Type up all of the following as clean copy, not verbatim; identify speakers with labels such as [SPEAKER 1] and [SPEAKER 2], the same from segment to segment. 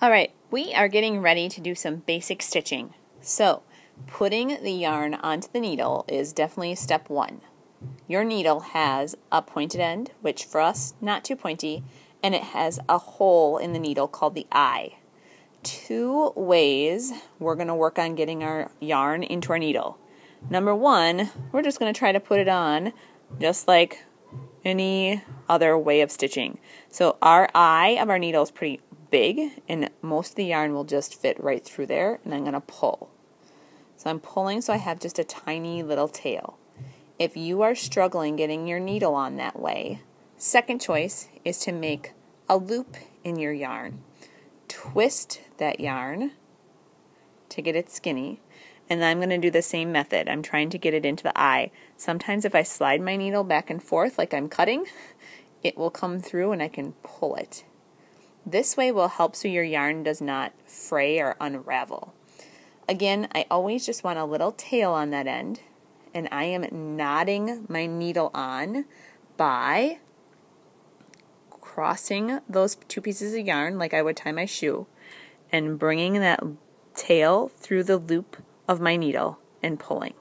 [SPEAKER 1] Alright, we are getting ready to do some basic stitching. So, putting the yarn onto the needle is definitely step one. Your needle has a pointed end, which for us, not too pointy, and it has a hole in the needle called the eye. Two ways we're going to work on getting our yarn into our needle. Number one, we're just going to try to put it on just like any other way of stitching. So our eye of our needle is pretty big, and most of the yarn will just fit right through there, and I'm going to pull. So I'm pulling so I have just a tiny little tail. If you are struggling getting your needle on that way, second choice is to make a loop in your yarn. Twist that yarn to get it skinny, and I'm going to do the same method. I'm trying to get it into the eye. Sometimes if I slide my needle back and forth like I'm cutting, it will come through and I can pull it. This way will help so your yarn does not fray or unravel. Again, I always just want a little tail on that end, and I am knotting my needle on by crossing those two pieces of yarn like I would tie my shoe and bringing that tail through the loop of my needle and pulling.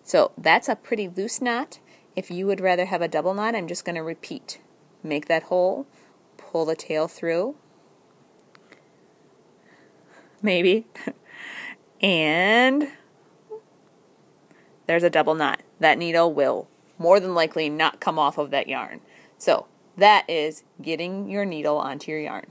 [SPEAKER 1] So that's a pretty loose knot. If you would rather have a double knot, I'm just going to repeat. Make that hole, pull the tail through, maybe, and there's a double knot. That needle will more than likely not come off of that yarn. So that is getting your needle onto your yarn.